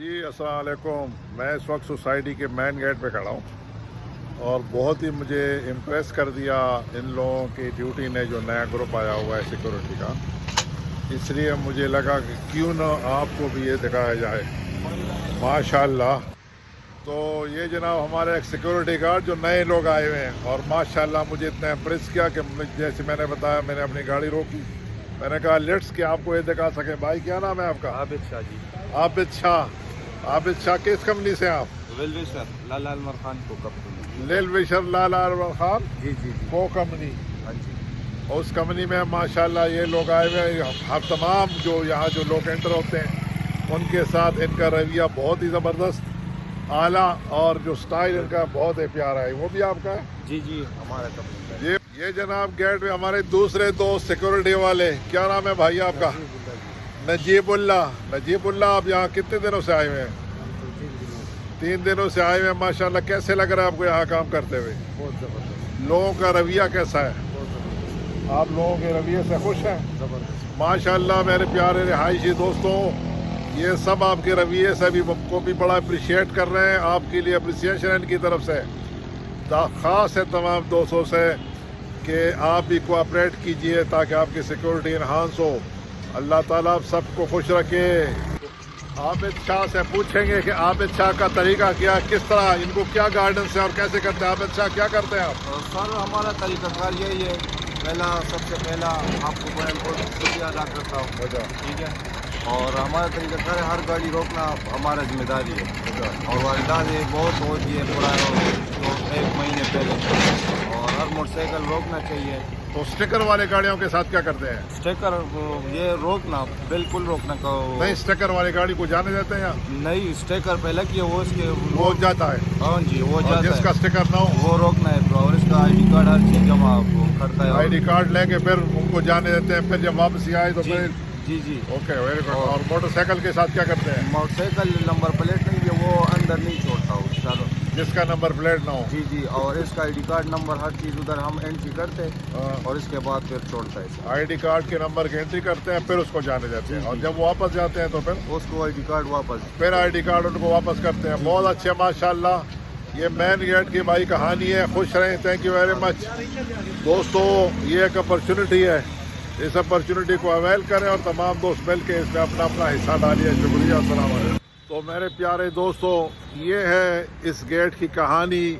جی السلام علیکم. میں اس وقت سوسائٹی کے مین گیٹ پہ کھڑا ہوں اور بہت ہی مجھے امپریس کر دیا ان لوگوں کی ڈیوٹی نے جو نیا گروپ آیا ہوا ہے سیکورٹی کا. اس لیے مجھے لگا کہ کیوں نہ آپ کو بھی یہ دکھایا جائے. ماشاء اللہ. تو یہ جناب ہمارے ایک سیکورٹی گارڈ جو نئے لوگ آئے ہوئے ہیں اور ماشاء اللہ مجھے اتنا امپریس کیا کہ جیسے میں نے بتایا میں نے اپنی گاڑی روکی. میں نے کہا لیٹس کہ آپ کو یہ دکھا سکے. بھائی کیا نام ہے آپ کا؟ عابد شاہ جی. عابد شاہ. عابد شاہ کس کمپنی سے آپ؟ ویلویشر لال عمر خان کو کمپنی. ویلویشر لال عمر خان جی جی جی کو کمپنی. ہاں جی. اور اس کمپنی میں ماشاءاللہ یہ لوگ آئے ہوئے ہیں. ہر تمام جو یہاں جو لوگ انٹر ہوتے ہیں ان کے ساتھ ان کا رویہ بہت ہی زبردست اعلیٰ اور جو سٹائل ان کا بہت ہی پیارا ہے. وہ بھی آپ کا ہے؟ جی جی ہمارا کمپنی ہے. یہ جناب گیٹ میں ہمارے دوسرے دوست سیکورٹی والے. کیا نام ہے بھائی آپ کا؟ نجیب اللہ. نجیب اللہ آپ یہاں کتنے دنوں سے آئے ہوئے ہیں؟ 3 دنوں سے آئے ہوئے ہیں. ماشاءاللہ کیسے لگ رہا ہے آپ کو یہاں کام کرتے ہوئے؟ بہت زبردست. لوگوں کا رویہ کیسا ہے؟ بہت زبردست. آپ لوگوں کے رویے سے خوش ہیں؟ زبردست. ماشاءاللہ میرے پیارے رہائشی دوستوں، یہ سب آپ کے رویے سے بھی کو بھی بڑا اپریشیٹ کر رہے ہیں. آپ کے لیے اپریسیشن ان کی طرف سے خاص ہے تمام دوستوں سے کہ آپ بھی کوآپریٹ کیجئے تاکہ آپ کی سیکورٹی انہانس ہو. اللہ تعالیٰ آپ سب کو خوش رکھے. عابد شاہ سے پوچھیں گے کہ عابد شاہ کا طریقہ کیا، کس طرح ان کو کیا گائیڈنس ہے اور کیسے کرتے ہیں. عابد شاہ کیا کرتے ہیں آپ؟ سر ہمارا طریقہ کار یہی ہے. سب سے پہلا آپ کو بہت شکریہ ادا کرتا ہوں. ٹھیک ہے. اور ہمارا طریقہ کار ہے ہر گاڑی روکنا ہمارا ذمہ داری ہے. اور وہ انداز بہت ہوتی ہے پرانا 1 مہینے پہلے. اور ہر موٹر سائیکل روکنا چاہیے. تو اسٹیکر والے گاڑیوں کے ساتھ کیا کرتے ہیں؟ اسٹیکر یہ روکنا بالکل روکنا کا نہیں، اسٹیکر والی گاڑی کو جانے دیتے ہیں یا نہیں. اسٹیکر پہ لگی ہے وہ اس کے وہ جاتا ہے؟ ہاں جی وہ اور جاتا جس ہے. کا اسٹیکر نہ ہو وہ روکنا ہے. اور اس کا ID کارڈ ہر چیز جمع کرتا ہے. آئی ڈی کارڈ لے کے پھر ان کو جانے دیتے ہیں. پھر جب واپسی آئے تو جی پھر جی جی اوکے ویری گڈ. اور موٹر سائیکل کے ساتھ کیا کرتے ہیں؟ موٹر سائیکل نمبر پلیٹ نہیں ہے وہ اندر نہیں چھوڑتا ہوں سر. جس کا نمبر پلیٹ نہ ہو. جی جی. اور اس کا ID کارڈ نمبر ہر چیز ادھر ہم انٹری کرتے ہیں ہاں. اور اس کے بعد پھر چھوڑتا ہے. آئی ڈی کارڈ کے نمبر کی انٹری کرتے ہیں پھر اس کو جانے دیتے ہیں. اور جب واپس جاتے ہیں تو پھر اس کو ID کارڈ واپس پھر آئی ڈی کارڈ ان کو واپس کرتے ہیں. بہت اچھے ماشاءاللہ. یہ مین گیٹ کی بھائی کہانی ہے. خوش رہیں. Thank you very much. دوستو یہ ایک اپرچونٹی ہے. اس اپرچونٹی کو اویل کریں اور تمام دوست مل کے اس میں اپنا اپنا حصہ ڈالیے. شکریہ. السلام علیکم. تو میرے پیارے دوستو یہ ہے اس گیٹ کی کہانی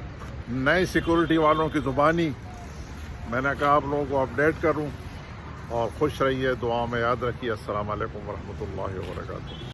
نئے سیکورٹی والوں کی زبانی. میں نے کہا آپ لوگوں کو اپڈیٹ کروں. اور خوش رہیے. دعا میں یاد رکھیے. السلام علیکم ورحمۃ اللہ وبرکاتہ.